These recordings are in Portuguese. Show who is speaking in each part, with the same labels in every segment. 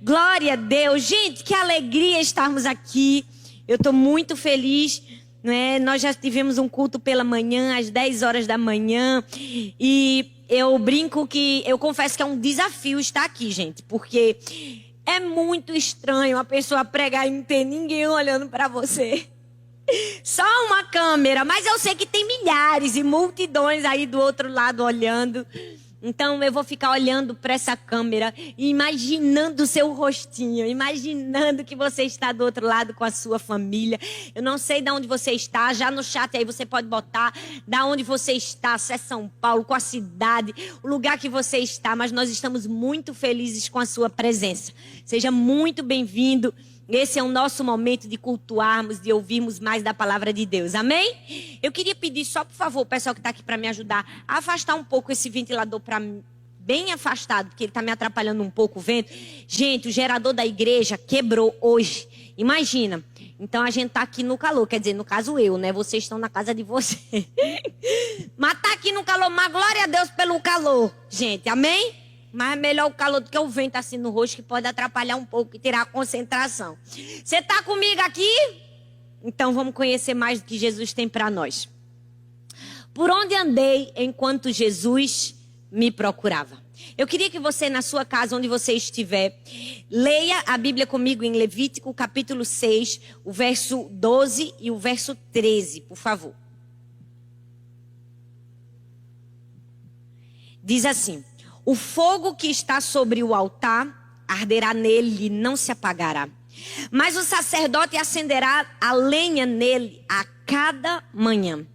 Speaker 1: Glória a Deus. Gente, que alegria estarmos aqui. Eu estou muito feliz, né? Nós já tivemos um culto pela manhã, às 10 horas da manhã. E eu brinco que, eu confesso que é um desafio estar aqui, gente. Porque é muito estranho a pessoa pregar e não ter ninguém olhando para você. Só uma câmera, mas eu sei que tem milhares e multidões aí do outro lado olhando. Então eu vou ficar olhando para essa câmera e imaginando o seu rostinho, imaginando que você está do outro lado com a sua família. Eu não sei de onde você está, já no chat aí você pode botar da onde você está, se é São Paulo, com a cidade, o lugar que você está, mas nós estamos muito felizes com a sua presença. Seja muito bem-vindo. Esse é o nosso momento de cultuarmos, de ouvirmos mais da palavra de Deus. Amém? Eu queria pedir só, por favor, o pessoal que está aqui para me ajudar, a afastar um pouco esse ventilador para bem afastado, porque ele está me atrapalhando um pouco o vento. Gente, o gerador da igreja quebrou hoje. Imagina. Então a gente está aqui no calor, quer dizer, no caso eu, né? Vocês estão na casa de vocês. Mas está aqui no calor, mas glória a Deus pelo calor, gente. Amém? Mas é melhor o calor do que o vento assim no rosto, que pode atrapalhar um pouco e tirar a concentração. Você está comigo aqui? Então vamos conhecer mais do que Jesus tem para nós. Por onde andei enquanto Jesus me procurava? Eu queria que você, na sua casa, onde você estiver, leia a Bíblia comigo em Levítico, capítulo 6, o verso 12 e o verso 13, por favor. Diz assim: o fogo que está sobre o altar arderá nele e não se apagará. Mas o sacerdote acenderá a lenha nele a cada manhã.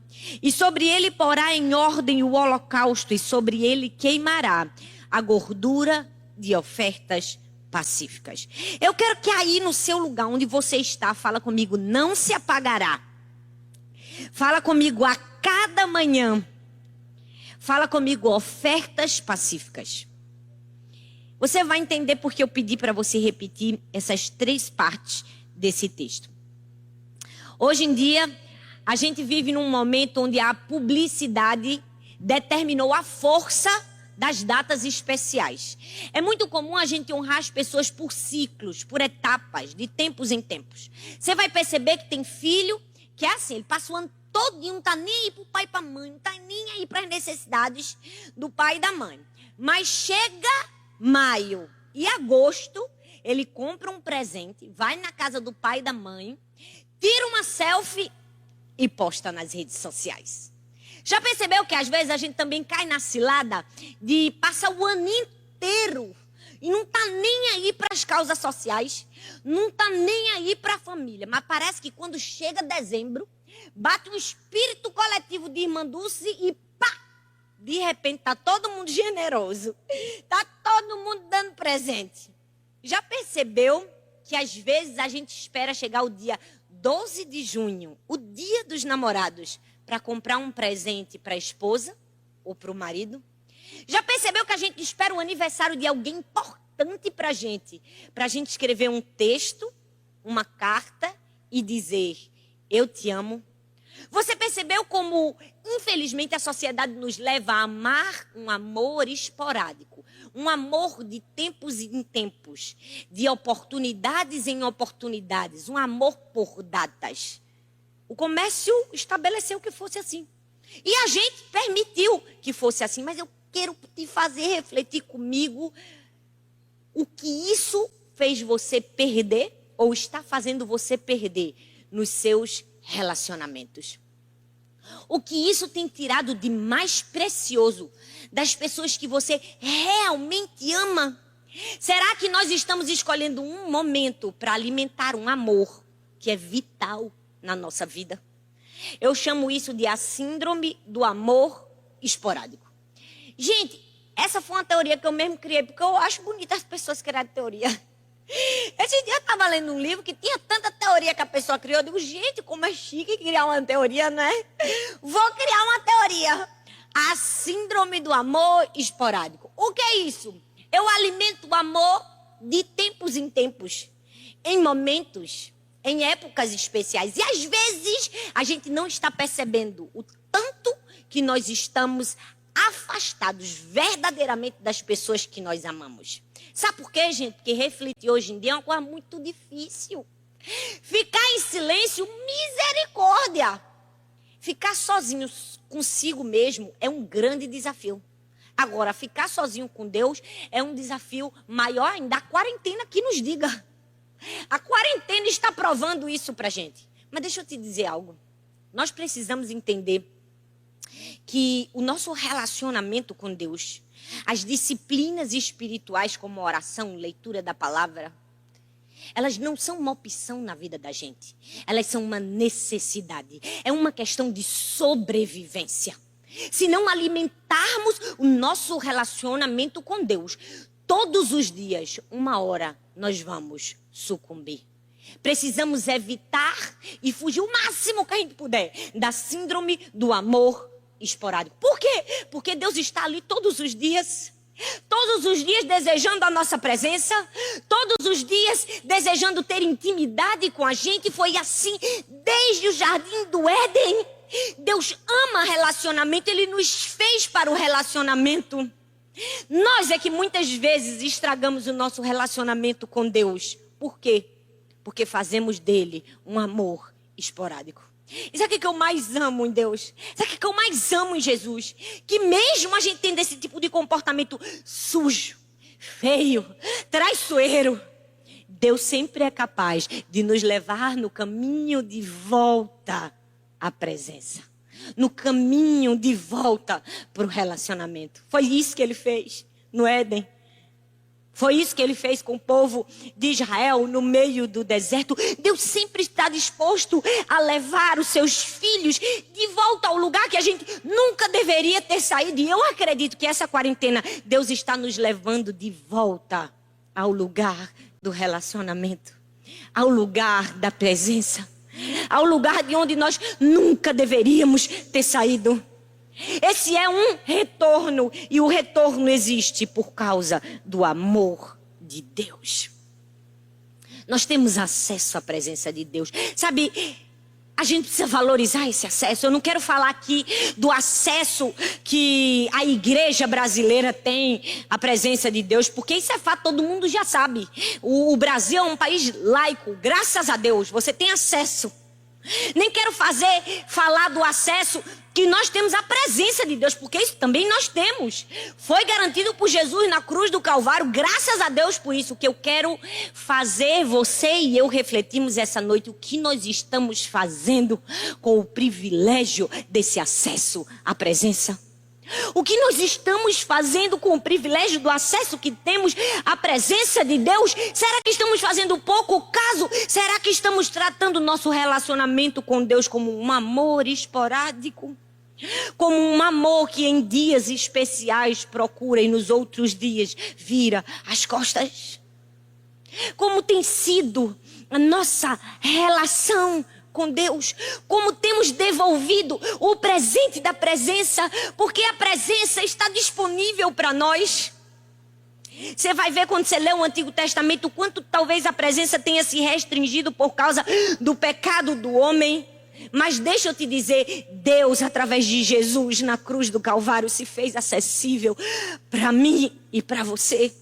Speaker 1: E sobre ele porá em ordem o holocausto, e sobre ele queimará a gordura de ofertas pacíficas. Eu quero que aí no seu lugar onde você está, fala comigo, não se apagará. Fala comigo, a cada manhã. Fala comigo, ofertas pacíficas. Você vai entender porque eu pedi para você repetir essas 3 partes desse texto. Hoje em dia, a gente vive num momento onde a publicidade determinou a força das datas especiais. É muito comum a gente honrar as pessoas por ciclos, por etapas, de tempos em tempos. Você vai perceber que tem filho que é assim, ele passa o ano todinho, não tá nem aí pro pai e pra mãe, não tá nem aí para as necessidades do pai e da mãe. Mas chega maio e agosto, ele compra um presente, vai na casa do pai e da mãe, tira uma selfie e posta nas redes sociais. Já percebeu que às vezes a gente também cai na cilada de passar o ano inteiro e não tá nem aí para as causas sociais, não tá nem aí para a família, mas parece que quando chega dezembro, bate um espírito coletivo de irmandúce e pá! De repente tá todo mundo generoso. Tá todo mundo dando presente. Já percebeu que às vezes a gente espera chegar o dia 12 de junho, o dia dos namorados, para comprar um presente para a esposa ou para o marido? Já percebeu que a gente espera o aniversário de alguém importante para a gente escrever um texto, uma carta e dizer, eu te amo? Você percebeu como, infelizmente, a sociedade nos leva a amar um amor esporádico, um amor de tempos em tempos, de oportunidades em oportunidades, um amor por datas. O comércio estabeleceu que fosse assim. E a gente permitiu que fosse assim, mas eu quero te fazer refletir comigo o que isso fez você perder ou está fazendo você perder nos seus relacionamentos. O que isso tem tirado de mais precioso das pessoas que você realmente ama? Será que nós estamos escolhendo um momento para alimentar um amor que é vital na nossa vida? Eu chamo isso de a síndrome do amor esporádico. Gente, essa foi uma teoria que eu mesmo criei, porque eu acho bonita as pessoas criarem teoria. Esse dia eu estava lendo um livro que tinha tanta teoria que a pessoa criou. Eu digo, gente, como é chique criar uma teoria, né? Vou criar uma teoria. A síndrome do amor esporádico. O que é isso? Eu alimento o amor de tempos em tempos, em momentos, em épocas especiais. E às vezes a gente não está percebendo o tanto que nós estamos afastados verdadeiramente das pessoas que nós amamos. Sabe por quê, gente? Porque refletir hoje em dia é uma coisa muito difícil. Ficar em silêncio, misericórdia. Ficar sozinho consigo mesmo é um grande desafio. Agora, ficar sozinho com Deus é um desafio maior ainda. A quarentena que nos diga. A quarentena está provando isso pra gente. Mas deixa eu te dizer algo. Nós precisamos entender que o nosso relacionamento com Deus, as disciplinas espirituais como oração, leitura da palavra, elas não são uma opção na vida da gente. Elas são uma necessidade. É uma questão de sobrevivência. Se não alimentarmos o nosso relacionamento com Deus, todos os dias, uma hora, nós vamos sucumbir. Precisamos evitar e fugir o máximo que a gente puder da síndrome do amor esporádico. Por quê? Porque Deus está ali todos os dias desejando a nossa presença, todos os dias desejando ter intimidade com a gente. Foi assim desde o jardim do Éden. Deus ama relacionamento, Ele nos fez para o relacionamento. Nós é que muitas vezes estragamos o nosso relacionamento com Deus. Por quê? Porque fazemos dele um amor esporádico. E sabe o que eu mais amo em Deus? Sabe o que eu mais amo em Jesus? Que mesmo a gente tendo esse tipo de comportamento sujo, feio, traiçoeiro, Deus sempre é capaz de nos levar no caminho de volta à presença. No caminho de volta para o relacionamento. Foi isso que Ele fez no Éden. Foi isso que Ele fez com o povo de Israel no meio do deserto. Deus sempre está disposto a levar os seus filhos de volta ao lugar que a gente nunca deveria ter saído. E eu acredito que essa quarentena, Deus está nos levando de volta ao lugar do relacionamento, ao lugar da presença, ao lugar de onde nós nunca deveríamos ter saído. Esse é um retorno, e o retorno existe por causa do amor de Deus. Nós temos acesso à presença de Deus. Sabe, a gente precisa valorizar esse acesso. Eu não quero falar aqui do acesso que a igreja brasileira tem à presença de Deus, porque isso é fato, todo mundo já sabe. O Brasil é um país laico, graças a Deus, você tem acesso. Nem quero falar do acesso que nós temos à presença de Deus, porque isso também nós temos. Foi garantido por Jesus na cruz do Calvário, graças a Deus por isso. O que eu quero fazer, você e eu refletimos essa noite, o que nós estamos fazendo com o privilégio desse acesso à presença. O que nós estamos fazendo com o privilégio do acesso que temos à presença de Deus? Será que estamos fazendo pouco caso? Será que estamos tratando o nosso relacionamento com Deus como um amor esporádico? Como um amor que em dias especiais procura e nos outros dias vira as costas? Como tem sido a nossa relação com Deus? Como temos devolvido o presente da presença? Porque a presença está disponível para nós. Você vai ver quando você lê o Antigo Testamento, quanto talvez a presença tenha se restringido por causa do pecado do homem. Mas deixa eu te dizer, Deus, através de Jesus na cruz do Calvário, se fez acessível para mim e para você.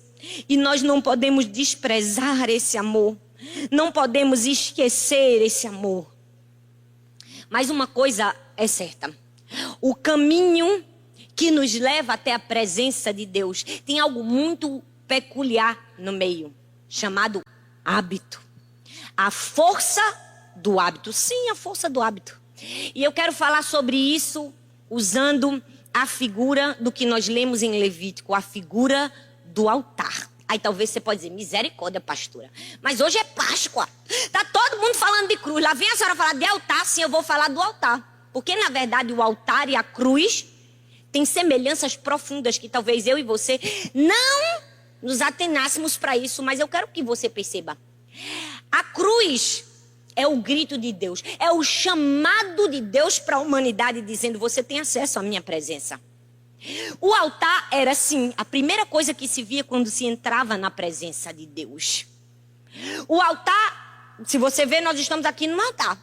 Speaker 1: E nós não podemos desprezar esse amor. Não podemos esquecer esse amor. Mas uma coisa é certa. O caminho que nos leva até a presença de Deus tem algo muito peculiar no meio, chamado hábito. A força do hábito. Sim, a força do hábito. E eu quero falar sobre isso usando a figura do que nós lemos em Levítico, a figura do altar. Aí talvez você pode dizer, misericórdia, pastora. Mas hoje é Páscoa. Tá todo mundo falando de cruz. Lá vem a senhora falar de altar, sim, eu vou falar do altar. Porque, na verdade, o altar e a cruz têm semelhanças profundas que talvez eu e você não nos atenássemos para isso. Mas eu quero que você perceba. A cruz é o grito de Deus. É o chamado de Deus para a humanidade, dizendo, você tem acesso à minha presença. O altar era, sim, a primeira coisa que se via quando se entrava na presença de Deus. O altar, se você ver, nós estamos aqui no altar.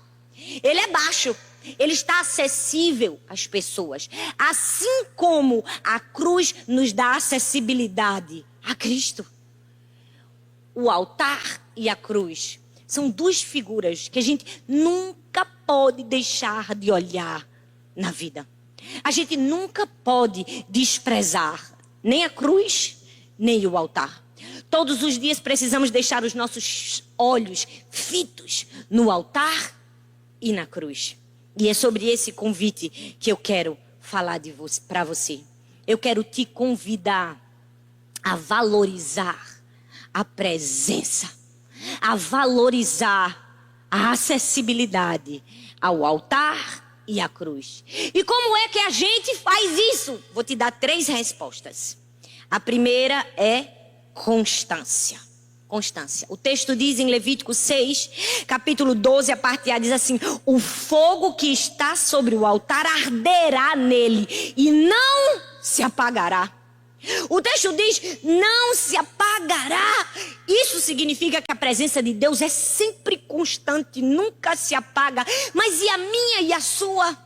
Speaker 1: Ele é baixo, ele está acessível às pessoas. Assim como a cruz nos dá acessibilidade a Cristo. o altar e a cruz são duas figuras que a gente nunca pode deixar de olhar na vida. A gente nunca pode desprezar nem a cruz, nem o altar. Todos os dias precisamos deixar os nossos olhos fitos no altar e na cruz. E é sobre esse convite que eu quero falar para você. Eu quero te convidar a valorizar a presença, a valorizar a acessibilidade ao altar e à cruz. E como é que a gente faz isso? Vou te dar 3 respostas. A primeira é constância. Constância. O texto diz em Levítico 6, capítulo 12, a parte A, diz assim: o fogo que está sobre o altar arderá nele e não se apagará. O texto diz, não se apagará. Isso significa que a presença de Deus é sempre constante, nunca se apaga. Mas e a minha e a sua?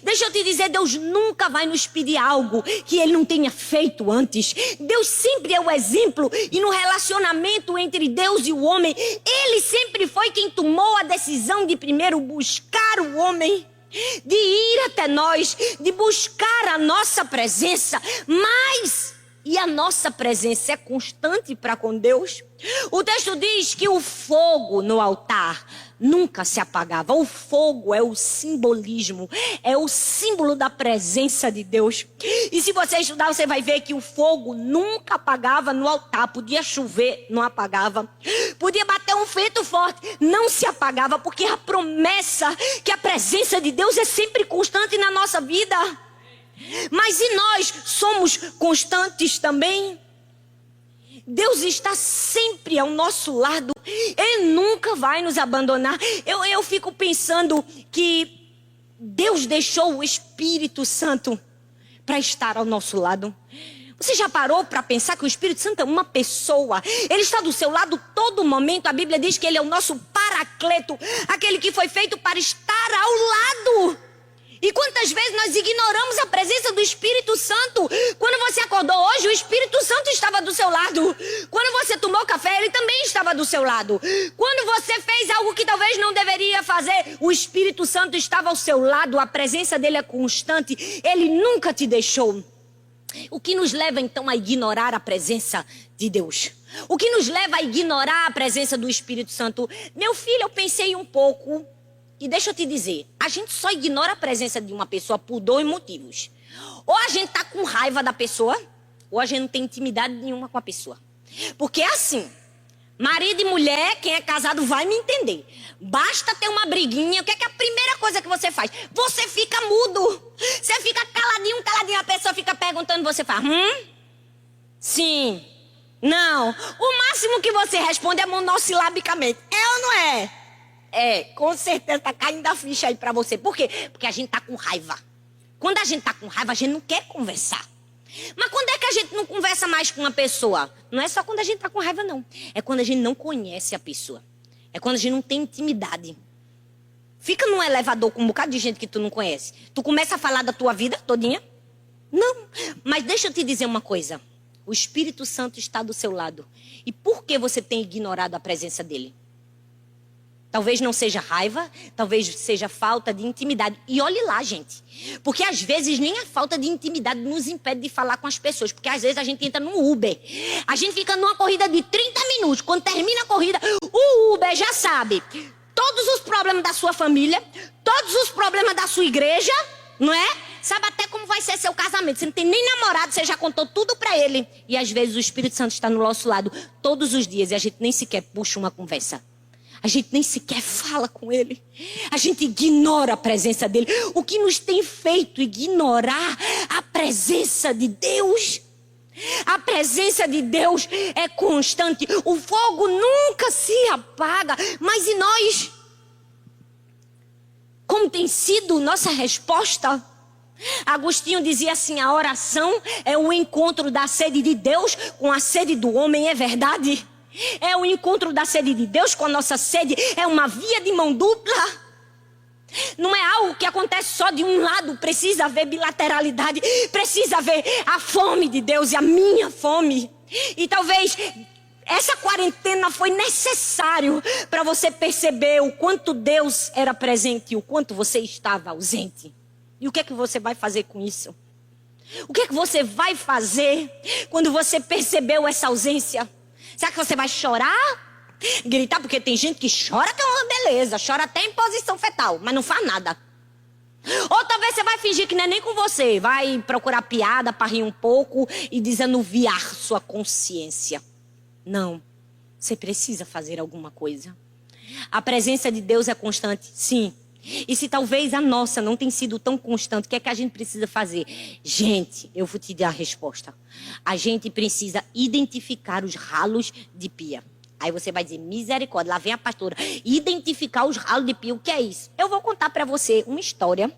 Speaker 1: Deixa eu te dizer, Deus nunca vai nos pedir algo que Ele não tenha feito antes. Deus sempre é o exemplo. E no relacionamento entre Deus e o homem, Ele sempre foi quem tomou a decisão de primeiro buscar o homem, de ir até nós, de buscar a nossa presença. Mas e a nossa presença é constante para com Deus? O texto diz que o fogo no altar nunca se apagava. O fogo é o simbolismo, é o símbolo da presença de Deus. E se você estudar, você vai ver que o fogo nunca apagava no altar. Podia chover, não apagava. Podia bater um vento forte, não se apagava, porque a promessa que a presença de Deus é sempre constante na nossa vida. Mas e nós somos constantes também? Deus está sempre ao nosso lado. Ele nunca vai nos abandonar. Eu fico pensando que Deus deixou o Espírito Santo para estar ao nosso lado. Você já parou para pensar que o Espírito Santo é uma pessoa? Ele está do seu lado todo momento. A Bíblia diz que ele é o nosso paracleto, aquele que foi feito para estar ao lado. E quantas vezes nós ignoramos a presença do Espírito Santo? Quando você acordou hoje, o Espírito Santo estava do seu lado. Quando você tomou café, ele também estava do seu lado. Quando você fez algo que talvez não deveria fazer, o Espírito Santo estava ao seu lado. A presença dele é constante. Ele nunca te deixou. O que nos leva então a ignorar a presença de Deus? O que nos leva a ignorar a presença do Espírito Santo? Meu filho, eu pensei um pouco. E deixa eu te dizer, a gente só ignora a presença de uma pessoa por 2 motivos. Ou a gente tá com raiva da pessoa, ou a gente não tem intimidade nenhuma com a pessoa. Porque é assim, marido e mulher, quem é casado vai me entender. Basta ter uma briguinha, o que é a primeira coisa que você faz? Você fica mudo. Você fica caladinho, a pessoa fica perguntando, você faz, sim, não. O máximo que você responde é monossilabicamente. É ou não é? É, com certeza tá caindo a ficha aí pra você. Por quê? Porque a gente tá com raiva. Quando a gente tá com raiva, a gente não quer conversar. Mas quando é que a gente não conversa mais com uma pessoa? Não é só quando a gente tá com raiva, não. É quando a gente não conhece a pessoa. É quando a gente não tem intimidade. Fica num elevador com um bocado de gente que tu não conhece. Tu começa a falar da tua vida todinha? Não. Mas deixa eu te dizer uma coisa. O Espírito Santo está do seu lado. E por que você tem ignorado a presença dele? Talvez não seja raiva, talvez seja falta de intimidade. E olhe lá, gente. Porque às vezes nem a falta de intimidade nos impede de falar com as pessoas. Porque às vezes a gente entra no Uber. A gente fica numa corrida de 30 minutos. Quando termina a corrida, o Uber já sabe todos os problemas da sua família, todos os problemas da sua igreja, não é? Sabe até como vai ser seu casamento. Você não tem nem namorado, você já contou tudo pra ele. E às vezes o Espírito Santo está no nosso lado todos os dias e a gente nem sequer puxa uma conversa. A gente nem sequer fala com ele. A gente ignora a presença dele. O que nos tem feito ignorar a presença de Deus? A presença de Deus é constante. O fogo nunca se apaga. Mas e nós? Como tem sido nossa resposta? Agostinho dizia assim, a oração é o encontro da sede de Deus com a sede do homem, é verdade? É o encontro da sede de Deus com a nossa sede. É uma via de mão dupla. Não é algo que acontece só de um lado. Precisa haver bilateralidade. Precisa haver a fome de Deus e a minha fome. E talvez Essa quarentena foi necessário para você perceber o quanto Deus era presente e o quanto você estava ausente. E o que é que você vai fazer com isso? O que é que você vai fazer quando você percebeu essa ausência? Será que você vai chorar? Gritar? Porque tem gente que chora que é uma beleza, chora até em posição fetal, mas não faz nada. Ou talvez você vai fingir que não é nem com você, vai procurar piada para rir um pouco e desanuviar sua consciência. Não, você precisa fazer alguma coisa. A presença de Deus é constante, sim. E se talvez a nossa não tenha sido tão constante, o que é que a gente precisa fazer? Gente, eu vou te dar a resposta. A gente precisa identificar os ralos de pia. Aí você vai dizer, misericórdia, lá vem a pastora. Identificar os ralos de pia, o que é isso? Eu vou contar para você uma história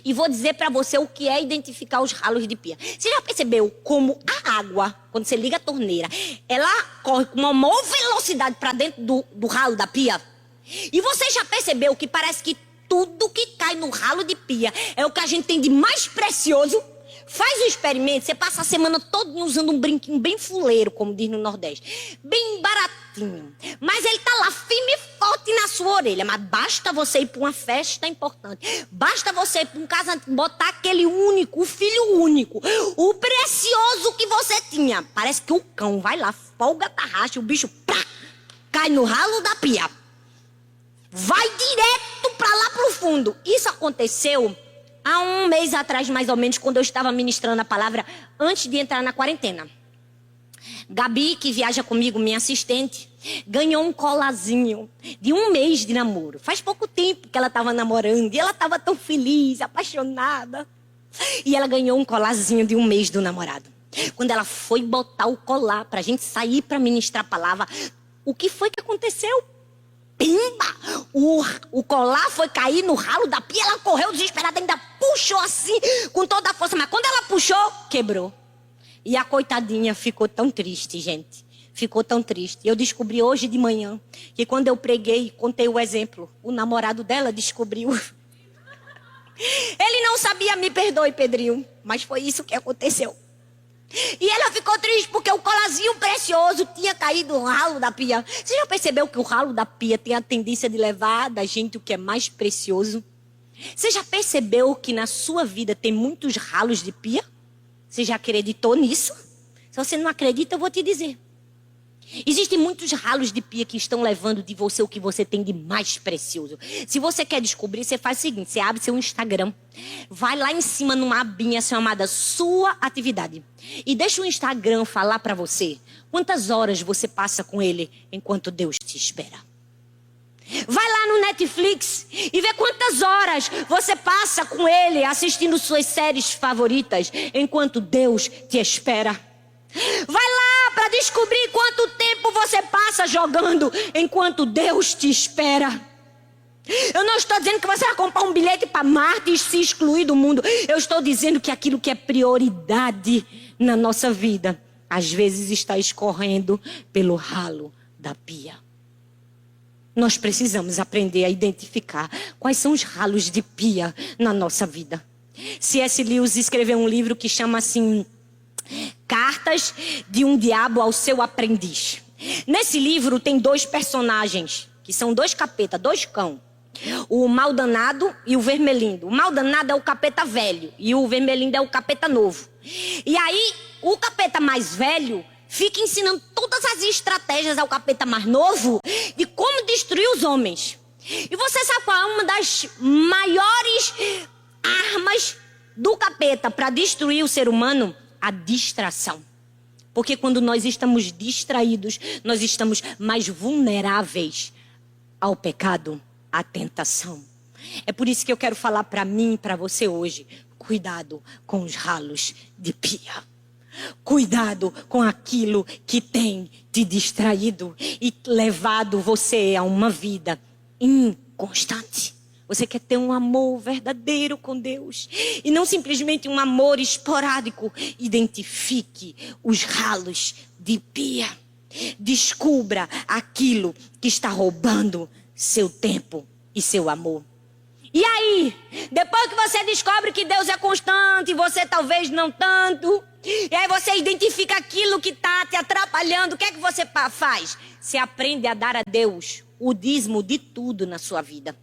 Speaker 1: e vou dizer para você o que é identificar os ralos de pia. Você já percebeu como a água, quando você liga a torneira, ela corre com uma maior velocidade para dentro do ralo da pia? E você já percebeu que parece que tudo que cai no ralo de pia é o que a gente tem de mais precioso? Faz um experimento, você passa a semana toda usando um brinquinho bem fuleiro, como diz no Nordeste. Bem baratinho. Mas ele tá lá firme e forte na sua orelha. Mas basta você ir para uma festa importante. Basta você ir para um casamento, botar aquele único, o filho único, o precioso que você tinha. Parece que o cão vai lá, folga a tarraxa, o bicho pá, cai no ralo da pia. Vai direto para lá pro fundo. Isso aconteceu há um mês atrás, mais ou menos, quando eu estava ministrando a palavra, antes de entrar na quarentena. Gabi, que viaja comigo, minha assistente, ganhou um colazinho de um mês de namoro. Faz pouco tempo que ela estava namorando e ela estava tão feliz, apaixonada. E ela ganhou um colazinho de um mês do namorado. Quando ela foi botar o colar para a gente sair para ministrar a palavra, o que foi que aconteceu? Pimba! O colar foi cair no ralo da pia, ela correu desesperada, ainda puxou assim, com toda a força. Mas quando ela puxou, quebrou. E a coitadinha ficou tão triste, gente. Ficou tão triste. Eu descobri hoje de manhã que quando eu preguei e contei o exemplo, o namorado dela descobriu. Ele não sabia, me perdoe, Pedrinho, mas foi isso que aconteceu. E ela ficou triste porque o colazinho precioso tinha caído no ralo da pia. Você já percebeu que o ralo da pia tem a tendência de levar da gente o que é mais precioso? Você já percebeu que na sua vida tem muitos ralos de pia? Você já acreditou nisso? Se você não acredita, eu vou te dizer. Existem muitos ralos de pia que estão levando de você o que você tem de mais precioso. Se você quer descobrir, você faz o seguinte, você abre seu Instagram, vai lá em cima numa abinha chamada Sua Atividade e deixa o Instagram falar para você quantas horas você passa com ele enquanto Deus te espera. Vai lá no Netflix e vê quantas horas você passa com ele assistindo suas séries favoritas enquanto Deus te espera. Vai lá para descobrir quanto tempo você passa jogando enquanto Deus te espera. Eu não estou dizendo que você vai comprar um bilhete para Marte e se excluir do mundo. Eu estou dizendo que aquilo que é prioridade na nossa vida, às vezes está escorrendo pelo ralo da pia. Nós precisamos aprender a identificar quais são os ralos de pia na nossa vida. C.S. Lewis escreveu um livro que chama assim... Cartas de um Diabo ao Seu Aprendiz. Nesse livro tem dois personagens, que são dois capetas, dois cão. O Maldanado e o Vermelindo. O Maldanado é o capeta velho e o Vermelindo é o capeta novo. E aí, o capeta mais velho fica ensinando todas as estratégias ao capeta mais novo de como destruir os homens. E você sabe qual é uma das maiores armas do capeta para destruir o ser humano? A distração. Porque quando nós estamos distraídos, nós estamos mais vulneráveis ao pecado, à tentação. É por isso que eu quero falar para mim e para você hoje. Cuidado com os ralos de pia. Cuidado com aquilo que tem te distraído e levado você a uma vida inconstante. Você quer ter um amor verdadeiro com Deus e não simplesmente um amor esporádico. Identifique os ralos de pia. Descubra aquilo que está roubando seu tempo e seu amor. E aí, depois que você descobre que Deus é constante, você talvez não tanto, e aí você identifica aquilo que está te atrapalhando, o que é que você faz? Você aprende a dar a Deus o dízimo de tudo na sua vida.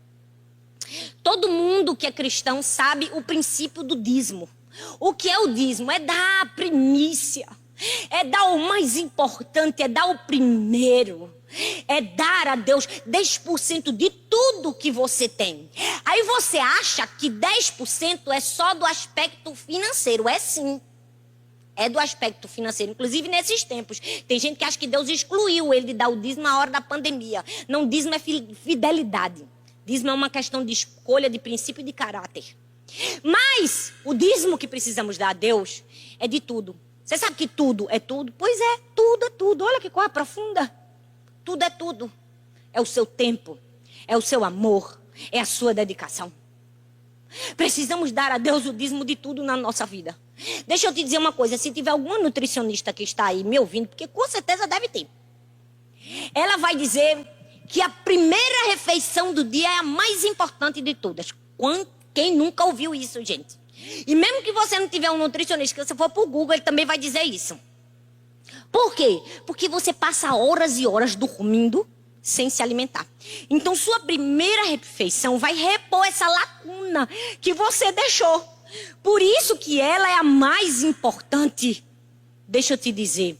Speaker 1: Todo mundo que é cristão sabe o princípio do dízimo. O que é o dízimo? É dar a primícia, é dar o mais importante, é dar o primeiro. É dar a Deus 10% de tudo que você tem. Aí você acha que 10% é só do aspecto financeiro. É sim. É do aspecto financeiro. Inclusive nesses tempos. Tem gente que acha que Deus excluiu ele de dar o dízimo na hora da pandemia. Não, dízimo é fidelidade. Dízimo é uma questão de escolha, de princípio e de caráter. Mas o dízimo que precisamos dar a Deus é de tudo. Você sabe que tudo é tudo? Pois é, tudo é tudo. Olha que coisa profunda. Tudo é tudo. É o seu tempo, é o seu amor, é a sua dedicação. Precisamos dar a Deus o dízimo de tudo na nossa vida. Deixa eu te dizer uma coisa, se tiver alguma nutricionista que está aí me ouvindo, porque com certeza deve ter, ela vai dizer que a primeira refeição do dia é a mais importante de todas. Quem nunca ouviu isso, gente? E mesmo que você não tiver um nutricionista, que você for para o Google, ele também vai dizer isso. Por quê? Porque você passa horas e horas dormindo sem se alimentar. Então, sua primeira refeição vai repor essa lacuna que você deixou. Por isso que ela é a mais importante. Deixa eu te dizer,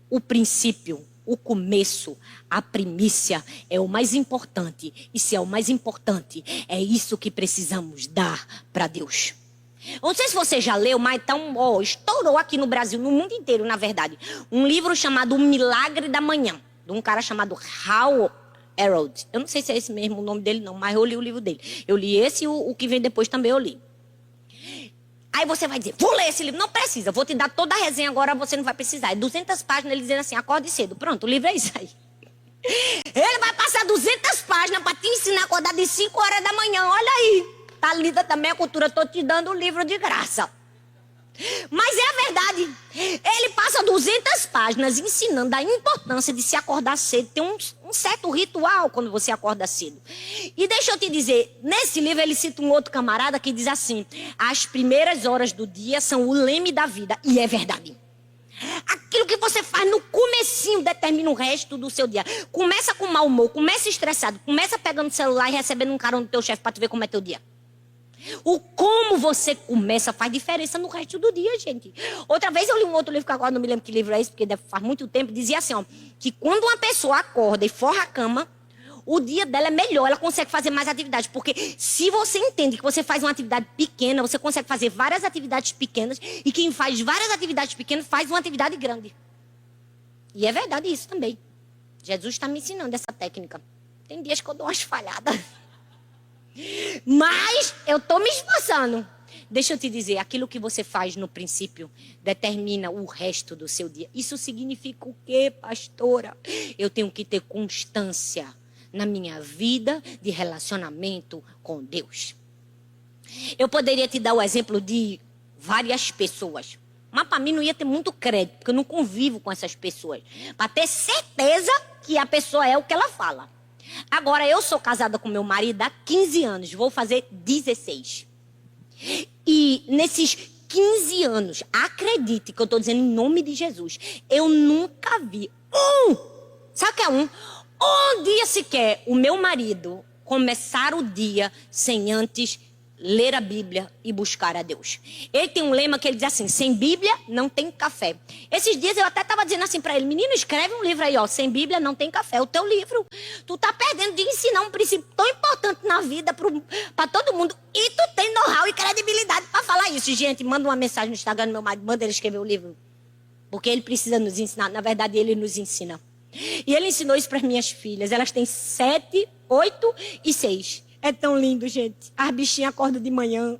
Speaker 1: o princípio, o começo, a primícia é o mais importante. E se é o mais importante, é isso que precisamos dar para Deus. Não sei se você já leu, mas então, estourou aqui no Brasil, no mundo inteiro, na verdade, um livro chamado O Milagre da Manhã, de um cara chamado Hal Herold. Eu não sei se é esse mesmo o nome dele, não, mas eu li o livro dele. Eu li esse e o que vem depois também eu li. Aí você vai dizer, vou ler esse livro. Não precisa, vou te dar toda a resenha agora, você não vai precisar. É 200 páginas, ele dizendo assim, acorde cedo. Pronto, o livro é isso aí. Ele vai passar 200 páginas para te ensinar a acordar de 5 horas da manhã, olha aí. Tá lida também a cultura, estou te dando o livro de graça. Mas é a verdade. Ele passa 200 páginas ensinando a importância de se acordar cedo. Tem um certo ritual quando você acorda cedo. E deixa eu te dizer, nesse livro ele cita um outro camarada que diz assim, as primeiras horas do dia são o leme da vida. E é verdade. Aquilo que você faz no comecinho determina o resto do seu dia. Começa com mau humor, começa estressado, começa pegando o celular e recebendo um carão do teu chefe para tu ver como é teu dia. O como você começa faz diferença no resto do dia, gente. Outra vez eu li um outro livro que agora não me lembro que livro é esse, porque faz muito tempo, dizia assim, ó, que quando uma pessoa acorda e forra a cama, o dia dela é melhor, ela consegue fazer mais atividades. Porque se você entende que você faz uma atividade pequena, você consegue fazer várias atividades pequenas, e quem faz várias atividades pequenas faz uma atividade grande. E é verdade isso também. Jesus está me ensinando essa técnica. Tem dias que eu dou umas falhadas. Mas eu estou me esforçando. Deixa eu te dizer, aquilo que você faz no princípio determina o resto do seu dia. Isso significa o quê, pastora? Eu tenho que ter constância na minha vida de relacionamento com Deus. Eu poderia te dar o exemplo de várias pessoas, mas para mim não ia ter muito crédito, porque eu não convivo com essas pessoas, para ter certeza que a pessoa é o que ela fala. Agora, eu sou casada com meu marido há 15 anos, vou fazer 16. E nesses 15 anos, acredite que eu estou dizendo em nome de Jesus, eu nunca vi sabe o que é um dia sequer o meu marido começar o dia sem antes ler a Bíblia e buscar a Deus. Ele tem um lema que ele diz assim, sem Bíblia não tem café. Esses dias eu até estava dizendo assim para ele, menino, escreve um livro aí, ó, sem Bíblia não tem café. O teu livro, tu tá perdendo de ensinar um princípio tão importante na vida para todo mundo, e tu tem know-how e credibilidade para falar isso. Gente, manda uma mensagem no Instagram do meu marido, manda ele escrever o livro, porque ele precisa nos ensinar. Na verdade, ele nos ensina. E ele ensinou isso para as minhas filhas. Elas têm 7, 8 e 6. É tão lindo, gente. As bichinhas acordam de manhã.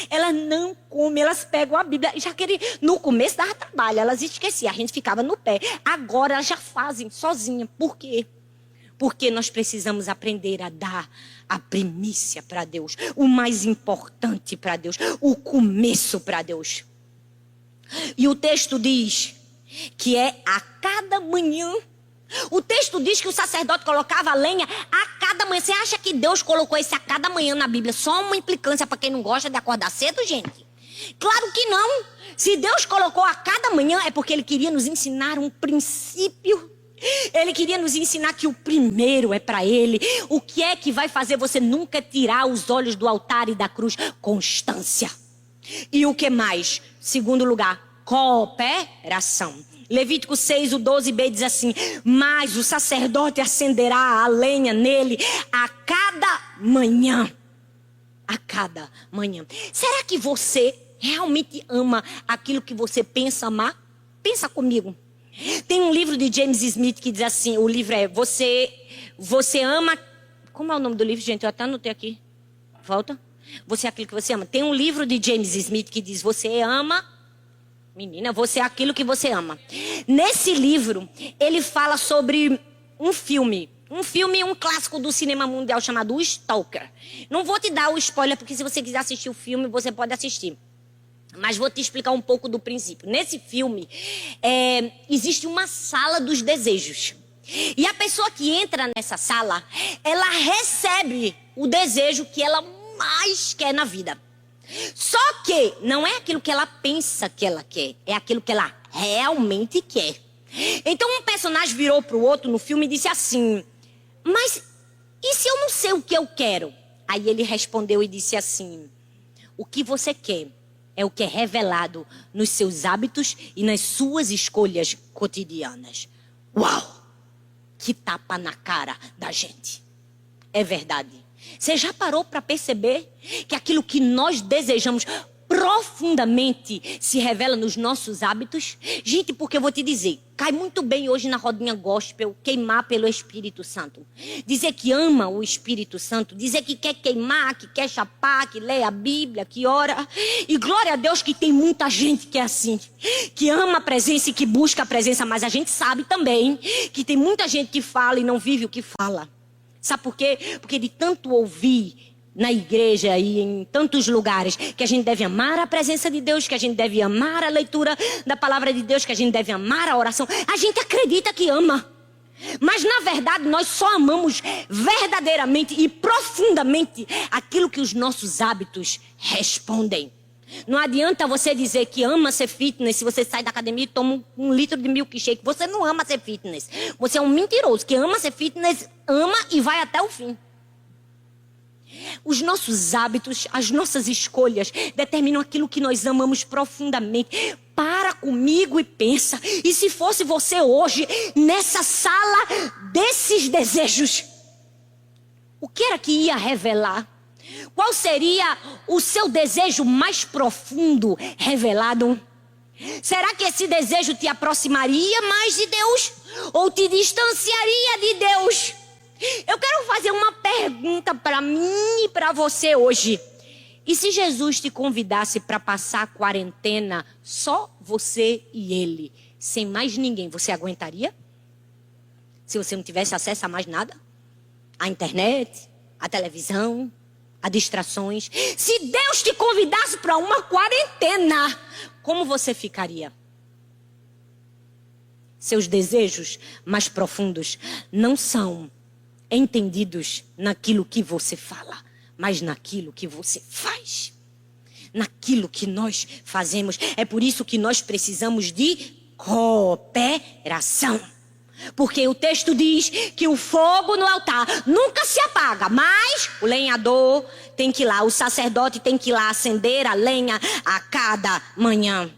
Speaker 1: Elas não comem, elas pegam a Bíblia. Já querem, no começo dava trabalho, elas esqueciam, a gente ficava no pé. Agora elas já fazem sozinha. Por quê? Porque nós precisamos aprender a dar a primícia para Deus. O mais importante para Deus. O começo para Deus. E o texto diz que é a cada manhã. O texto diz que o sacerdote colocava a lenha a cada cada manhã. Você acha que Deus colocou esse a cada manhã na Bíblia só uma implicância para quem não gosta de acordar cedo, gente? Claro que não. Se Deus colocou a cada manhã é porque Ele queria nos ensinar um princípio. Ele queria nos ensinar que o primeiro é para Ele. O que é que vai fazer você nunca tirar os olhos do altar e da cruz? Constância. E o que mais? Segundo lugar, cooperação. Levítico 6, o 12b diz assim: mas o sacerdote acenderá a lenha nele a cada manhã. A cada manhã. Será que você realmente ama aquilo que você pensa amar? Pensa comigo. Tem um livro de James Smith que diz assim, o livro é Você ama... Como é o nome do livro, gente? Eu até anotei aqui. Volta. Você é aquilo que você ama. Tem um livro de James Smith que diz, você ama... Menina, você é aquilo que você ama. Nesse livro, ele fala sobre um filme, um clássico do cinema mundial chamado O Stalker. Não vou te dar o spoiler, porque se você quiser assistir o filme, você pode assistir. Mas vou te explicar um pouco do princípio. Nesse filme, existe uma sala dos desejos. E a pessoa que entra nessa sala, ela recebe o desejo que ela mais quer na vida. Só que não é aquilo que ela pensa que ela quer, é aquilo que ela realmente quer. Então um personagem virou para o outro no filme e disse assim, mas e se eu não sei o que eu quero? Aí ele respondeu e disse assim, o que você quer é o que é revelado nos seus hábitos e nas suas escolhas cotidianas. Uau! Que tapa na cara da gente. É verdade. Você já parou para perceber que aquilo que nós desejamos profundamente se revela nos nossos hábitos? Gente, porque eu vou te dizer, cai muito bem hoje na rodinha gospel queimar pelo Espírito Santo. Dizer que ama o Espírito Santo, dizer que quer queimar, que quer chapar, que lê a Bíblia, que ora. E glória a Deus que tem muita gente que é assim, que ama a presença e que busca a presença, mas a gente sabe também que tem muita gente que fala e não vive o que fala. Sabe por quê? Porque de tanto ouvir na igreja e em tantos lugares que a gente deve amar a presença de Deus, que a gente deve amar a leitura da palavra de Deus, que a gente deve amar a oração, a gente acredita que ama. Mas na verdade nós só amamos verdadeiramente e profundamente aquilo que os nossos hábitos respondem. Não adianta você dizer que ama ser fitness se você sai da academia e toma um litro de milkshake. Você não ama ser fitness. Você é um mentiroso. Que ama ser fitness, ama e vai até o fim. Os nossos hábitos, as nossas escolhas determinam aquilo que nós amamos profundamente. Para comigo e pensa. E se fosse você hoje nessa sala desses desejos, o que era que ia revelar? Qual seria o seu desejo mais profundo revelado? Será que esse desejo te aproximaria mais de Deus? Ou te distanciaria de Deus? Eu quero fazer uma pergunta para mim e para você hoje. E se Jesus te convidasse para passar a quarentena só você e Ele, sem mais ninguém, você aguentaria? Se você não tivesse acesso a mais nada? A internet, a televisão, a distrações. Se Deus te convidasse para uma quarentena, como você ficaria? Seus desejos mais profundos não são entendidos naquilo que você fala, mas naquilo que você faz. Naquilo que nós fazemos. É por isso que nós precisamos de cooperação. Porque o texto diz que o fogo no altar nunca se apaga, mas o lenhador tem que ir lá, o sacerdote tem que ir lá acender a lenha a cada manhã.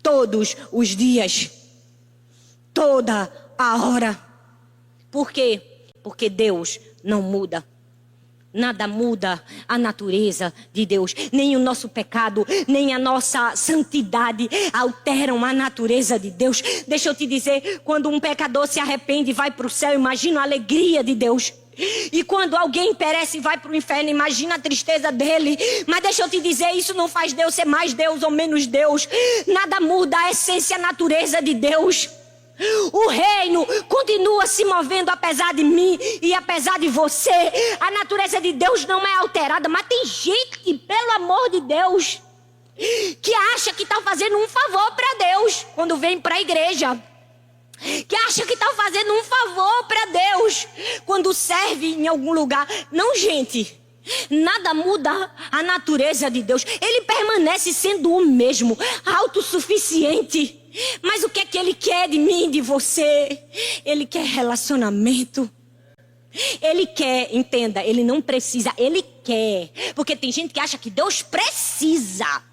Speaker 1: Todos os dias, toda a hora. Por quê? Porque Deus não muda. Nada muda a natureza de Deus. Nem o nosso pecado, nem a nossa santidade alteram a natureza de Deus. Deixa eu te dizer, quando um pecador se arrepende e vai para o céu, imagina a alegria de Deus. E quando alguém perece e vai para o inferno, imagina a tristeza dele. Mas deixa eu te dizer, isso não faz Deus ser mais Deus ou menos Deus. Nada muda a essência, a natureza de Deus. O reino continua se movendo apesar de mim e apesar de você. A natureza de Deus não é alterada. Mas tem gente, pelo amor de Deus, que acha que está fazendo um favor para Deus quando vem para a igreja. Que acha que está fazendo um favor para Deus Deus quando serve em algum lugar. Não, gente. Nada muda a natureza de Deus. Ele permanece sendo o mesmo, autossuficiente. Mas o que é que Ele quer de mim, de você? Ele quer relacionamento. Ele quer, entenda, Ele não precisa, Ele quer. Porque tem gente que acha que Deus precisa.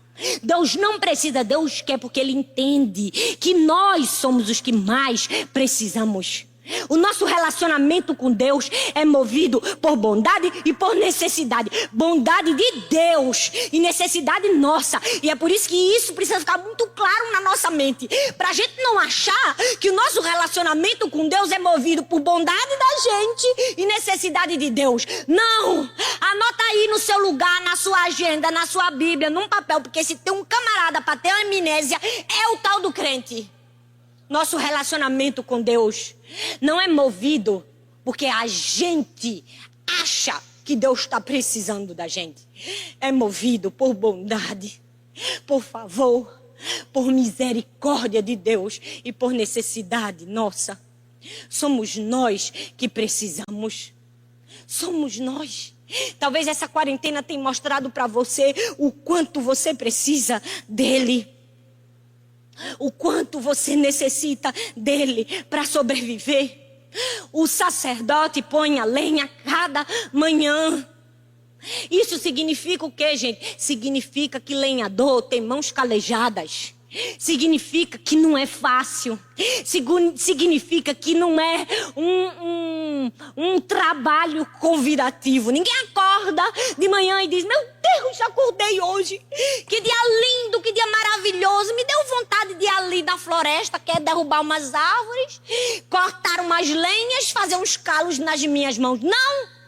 Speaker 1: Deus não precisa, Deus quer porque Ele entende que nós somos os que mais precisamos. O nosso relacionamento com Deus é movido por bondade e por necessidade. Bondade de Deus e necessidade nossa. E é por isso que isso precisa ficar muito claro na nossa mente. Para a gente não achar que o nosso relacionamento com Deus é movido por bondade da gente e necessidade de Deus. Não! Anota aí no seu lugar, na sua agenda, na sua Bíblia, num papel. Porque se tem um camarada para ter amnésia, é o tal do crente. Nosso relacionamento com Deus não é movido porque a gente acha que Deus está precisando da gente. É movido por bondade, por favor, por misericórdia de Deus e por necessidade nossa. Somos nós que precisamos. Somos nós. Talvez essa quarentena tenha mostrado para você o quanto você precisa dele. O quanto você necessita dele para sobreviver. O sacerdote põe a lenha cada manhã. Isso significa o quê, gente? Significa que lenhador tem mãos calejadas. Significa que não é fácil. Significa que não é um trabalho convidativo. Ninguém acorda de manhã e diz: meu Deus, já acordei hoje. Que dia lindo, que dia maravilhoso. Me deu vontade de ir ali da floresta, quer derrubar umas árvores, cortar umas lenhas, fazer uns calos nas minhas mãos. Não!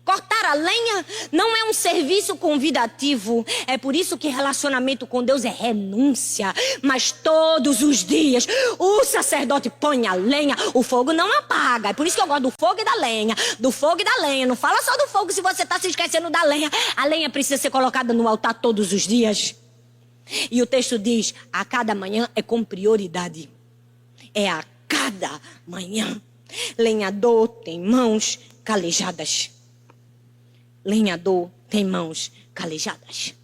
Speaker 1: Cortar a lenha não é um serviço convidativo. É por isso que relacionamento com Deus é renúncia. Mas todos os dias o sacerdote põe a lenha, o fogo não apaga. É por isso que eu gosto do fogo e da lenha. Do fogo e da lenha. Não fala só do fogo se você está se esquecendo da lenha. A lenha precisa ser colocada no altar todos os dias. E o texto diz: a cada manhã é com prioridade. É a cada manhã. Lenhador tem mãos calejadas. Lenhador tem mãos calejadas.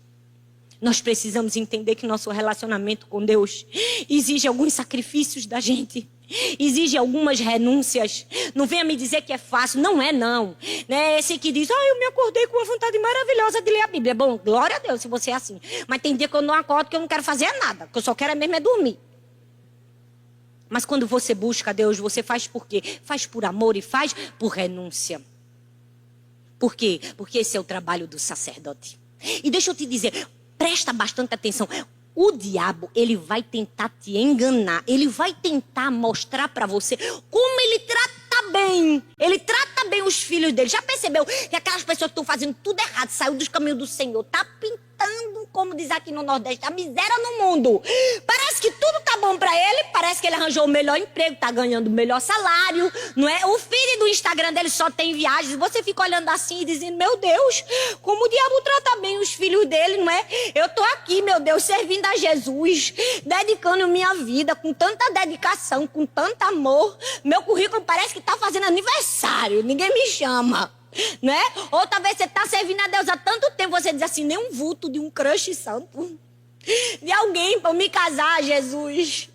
Speaker 1: Nós precisamos entender que nosso relacionamento com Deus exige alguns sacrifícios da gente. Exige algumas renúncias. Não venha me dizer que é fácil. Não é, não. É esse que diz: eu me acordei com uma vontade maravilhosa de ler a Bíblia. Bom, glória a Deus se você é assim. Mas tem dia que eu não acordo, que eu não quero fazer nada. Que eu só quero mesmo é dormir. Mas quando você busca Deus, você faz por quê? Faz por amor e faz por renúncia. Por quê? Porque esse é o trabalho do sacerdote. E deixa eu te dizer, presta bastante atenção. O diabo, ele vai tentar te enganar. Ele vai tentar mostrar para você como ele trata bem. Ele trata bem os filhos dele. Já percebeu que aquelas pessoas que estão fazendo tudo errado, saiu dos caminhos do Senhor, tá pintando, como diz aqui no Nordeste, a miséria no mundo. Parece que tudo tá bom pra ele, parece que ele arranjou o melhor emprego, tá ganhando o melhor salário, não é? O feed do Instagram dele só tem viagens, você fica olhando assim e dizendo: meu Deus, como o diabo trata bem os filhos dele, não é? Eu tô aqui, meu Deus, servindo a Jesus, dedicando minha vida com tanta dedicação, com tanto amor. Meu currículo parece que tá fazendo aniversário, ninguém me chama. Né? Ou talvez você está servindo a Deus há tanto tempo, você diz assim: nem um vulto de um crush santo, de alguém para me casar, Jesus.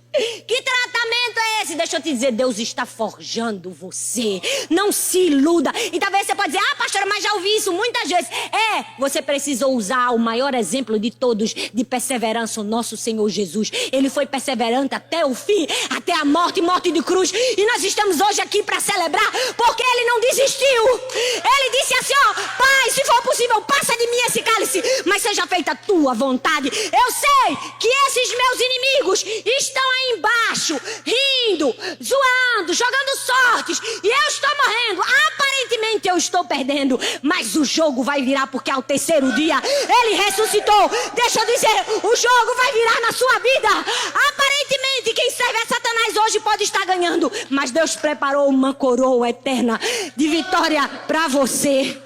Speaker 1: Que tratamento é esse? Deixa eu te dizer, Deus está forjando você. Não se iluda. E talvez você pode dizer: pastora, mas já ouvi isso muitas vezes. Você precisa usar o maior exemplo de todos de perseverança, o nosso Senhor Jesus. Ele foi perseverante até o fim, até a morte de cruz. E nós estamos hoje aqui para celebrar, porque ele não desistiu. Ele disse assim: Pai, se for possível, passa de mim esse cálice, mas seja feita a tua vontade. Eu sei que esses meus inimigos estão aí embaixo, rindo, zoando, jogando sortes, e eu estou morrendo. Aparentemente eu estou perdendo, mas o jogo vai virar, porque ao terceiro dia ele ressuscitou. Deixa eu dizer, o jogo vai virar na sua vida. Aparentemente quem serve a Satanás hoje pode estar ganhando, mas Deus preparou uma coroa eterna de vitória para você.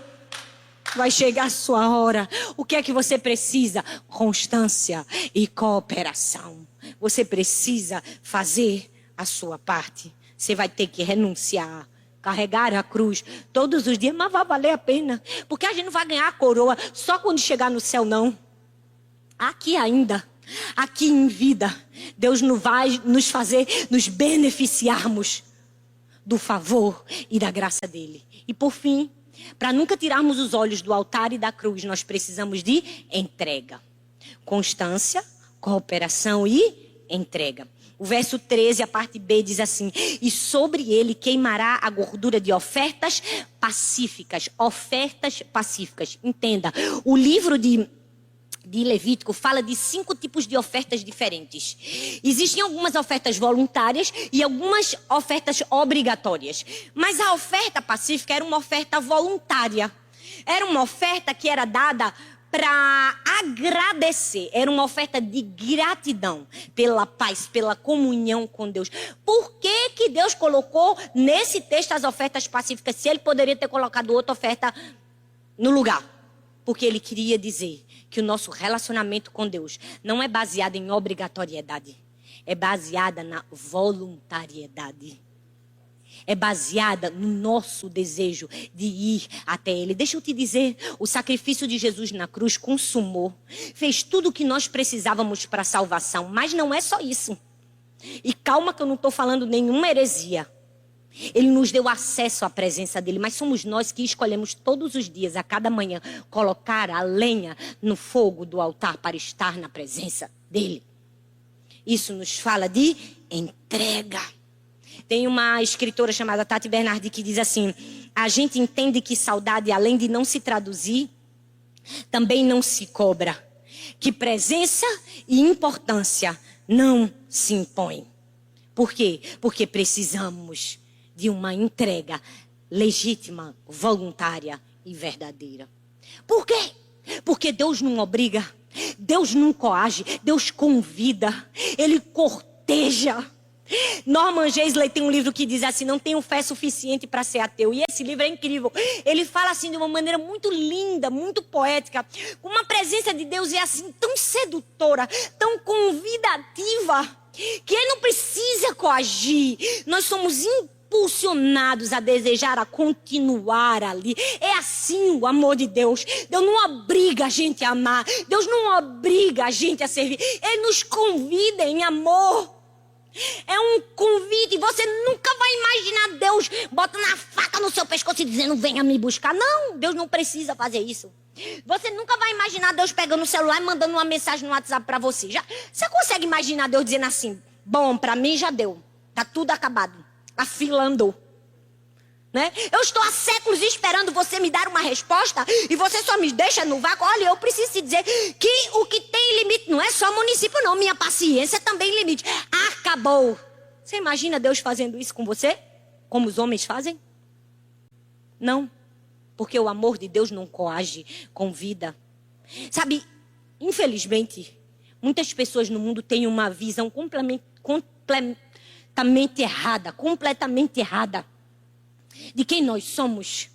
Speaker 1: Vai chegar a sua hora. O que é que você precisa? Constância e cooperação. Você precisa fazer a sua parte. Você vai ter que renunciar carregar a cruz todos os dias, mas vai valer a pena. Porque a gente não vai ganhar a coroa só quando chegar no céu, não. Aqui ainda, aqui em vida, Deus não vai nos fazer nos beneficiarmos do favor e da graça dele. E por fim, para nunca tirarmos os olhos do altar e da cruz, nós precisamos de entrega. Constância, cooperação e entrega. O verso 13, a parte B, diz assim: e sobre ele queimará a gordura de ofertas pacíficas. Ofertas pacíficas. Entenda, o livro de Levítico fala de 5 tipos de ofertas diferentes. Existem algumas ofertas voluntárias e algumas ofertas obrigatórias. Mas a oferta pacífica era uma oferta voluntária. Era uma oferta que era dada para agradecer. Era uma oferta de gratidão pela paz, pela comunhão com Deus. Por que que Deus colocou nesse texto as ofertas pacíficas, se ele poderia ter colocado outra oferta no lugar? Porque ele queria dizer que o nosso relacionamento com Deus não é baseado em obrigatoriedade. É baseada na voluntariedade. É baseada no nosso desejo de ir até Ele. Deixa eu te dizer, o sacrifício de Jesus na cruz consumou. Fez tudo o que nós precisávamos para a salvação. Mas não é só isso. E calma que eu não estou falando nenhuma heresia. Ele nos deu acesso à presença dele, mas somos nós que escolhemos todos os dias, a cada manhã, colocar a lenha no fogo do altar para estar na presença dele. Isso nos fala de entrega. Tem uma escritora chamada Tati Bernardi que diz assim: a gente entende que saudade, além de não se traduzir, também não se cobra. Que presença e importância não se impõem. Por quê? Porque precisamos de uma entrega legítima, voluntária e verdadeira. Por quê? Porque Deus não obriga, Deus não coage, Deus convida, Ele corteja. Norman Geisler tem um livro que diz assim: não tenho fé suficiente para ser ateu. E esse livro é incrível. Ele fala assim de uma maneira muito linda, muito poética, com uma presença de Deus é assim tão sedutora, tão convidativa, que Ele não precisa coagir. Nós somos impulsionados a desejar, a continuar ali. É assim o amor de Deus. Deus não obriga a gente a amar. Deus não obriga a gente a servir. Ele nos convida em amor. É um convite. Você nunca vai imaginar Deus botando a faca no seu pescoço e dizendo: venha me buscar. Não, Deus não precisa fazer isso. Você nunca vai imaginar Deus pegando o celular e mandando uma mensagem no WhatsApp para você. Você consegue imaginar Deus dizendo assim: bom, para mim já deu. Tá tudo acabado. A fila andou. Né? Eu estou há séculos esperando você me dar uma resposta e você só me deixa no vácuo. Olha, eu preciso te dizer que o que tem limite não é só município, não. Minha paciência também limite. Acabou. Você imagina Deus fazendo isso com você? Como os homens fazem? Não. Porque o amor de Deus não coage, convida. Sabe, infelizmente, muitas pessoas no mundo têm uma visão completamente errada de quem nós somos.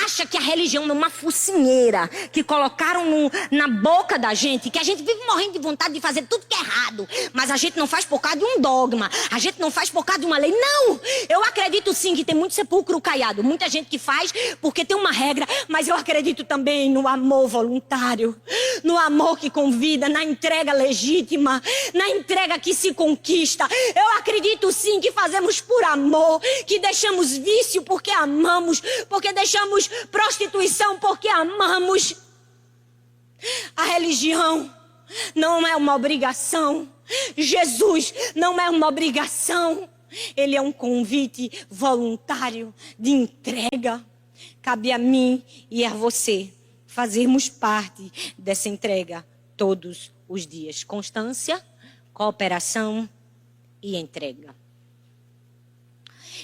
Speaker 1: Acha que a religião é uma focinheira que colocaram na boca da gente, que a gente vive morrendo de vontade de fazer tudo que é errado, mas a gente não faz por causa de um dogma, a gente não faz por causa de uma lei. Não! Eu acredito sim que tem muito sepulcro caiado, muita gente que faz porque tem uma regra, mas eu acredito também no amor voluntário, no amor que convida, na entrega legítima, na entrega que se conquista. Eu acredito sim que fazemos por amor, que deixamos vício porque amamos, porque deixamos prostituição porque amamos. A religião não é uma obrigação. Jesus não é uma obrigação. Ele é um convite voluntário de entrega. Cabe a mim e a você fazermos parte dessa entrega todos os dias. Constância, cooperação e entrega.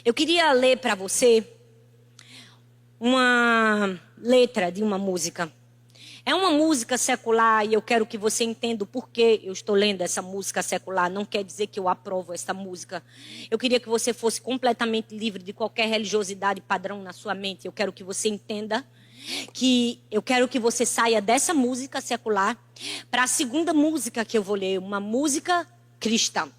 Speaker 1: Eu queria ler para você uma letra de uma música. É uma música secular e eu quero que você entenda o porquê eu estou lendo essa música secular. Não quer dizer que eu aprovo essa música. Eu queria que você fosse completamente livre de qualquer religiosidade padrão na sua mente. Eu quero que você entenda que eu quero que você saia dessa música secular para a segunda música que eu vou ler, uma música cristã.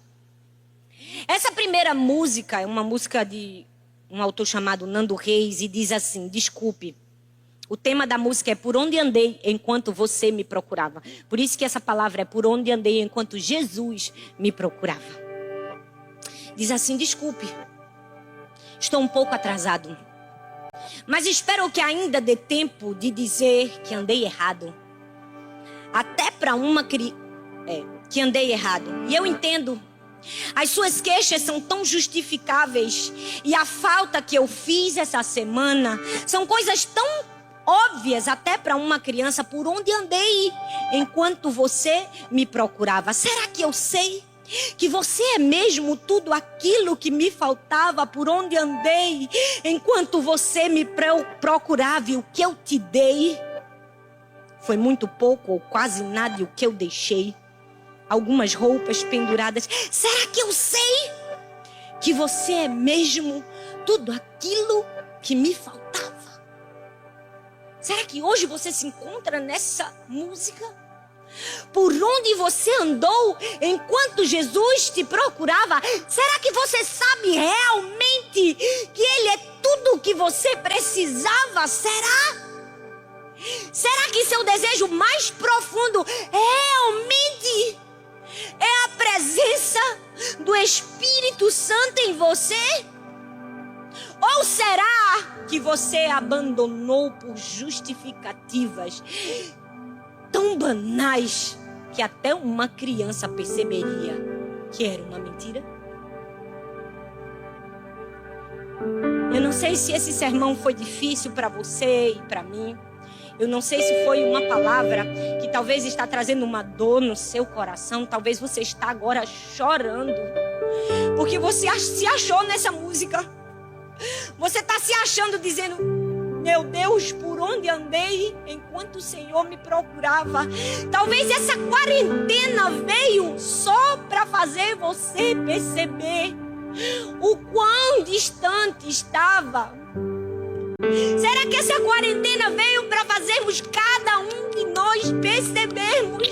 Speaker 1: Essa primeira música é uma música de um autor chamado Nando Reis, e diz assim, desculpe, o tema da música é Por Onde Andei Enquanto Você Me Procurava. Por isso que essa palavra é Por Onde Andei Enquanto Jesus Me Procurava. Diz assim, desculpe, estou um pouco atrasado, mas espero que ainda dê tempo de dizer que andei errado. Até para uma que andei errado. E eu entendo. As suas queixas são tão justificáveis. E a falta que eu fiz essa semana são coisas tão óbvias até para uma criança. Por onde andei enquanto você me procurava? Será que eu sei que você é mesmo tudo aquilo que me faltava? Por onde andei enquanto você me procurava? E o que eu te dei foi muito pouco ou quase nada. E o que eu deixei? Algumas roupas penduradas. Será que eu sei que você é mesmo tudo aquilo que me faltava? Será que hoje você se encontra nessa música? Por onde você andou enquanto Jesus te procurava? Será que você sabe realmente que Ele é tudo o que você precisava? Será? Será que seu desejo mais profundo realmente é a presença do Espírito Santo em você? Ou será que você abandonou por justificativas tão banais que até uma criança perceberia que era uma mentira? Eu não sei se esse sermão foi difícil para você e para mim. Eu não sei se foi uma palavra que talvez está trazendo uma dor no seu coração. Talvez você está agora chorando porque você se achou nessa música. Você está se achando dizendo, meu Deus, por onde andei enquanto o Senhor me procurava? Talvez essa quarentena veio só para fazer você perceber o quão distante estava. Será que essa quarentena veio para fazermos cada um de nós percebermos,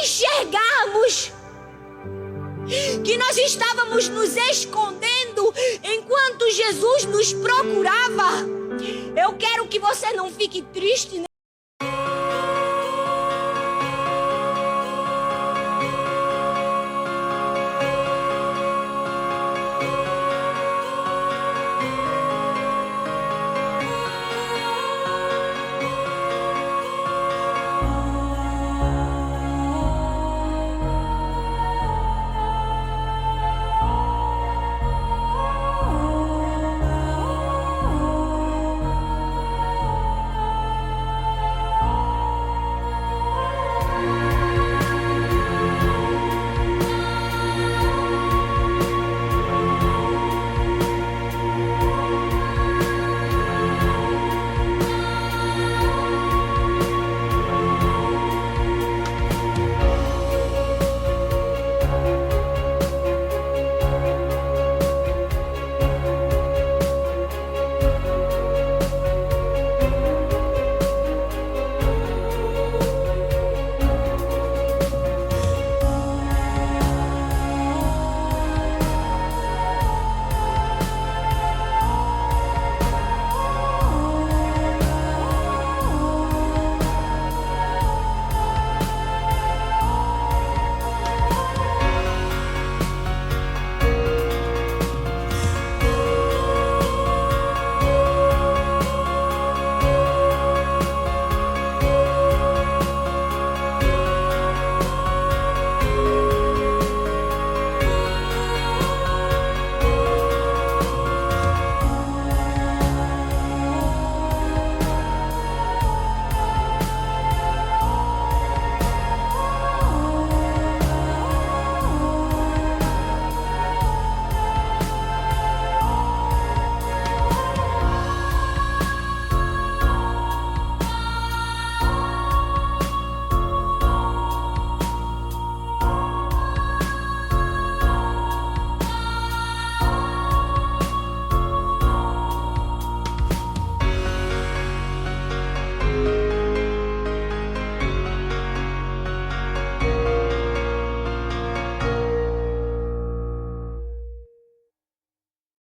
Speaker 1: enxergarmos que nós estávamos nos escondendo enquanto Jesus nos procurava? Eu quero que você não fique triste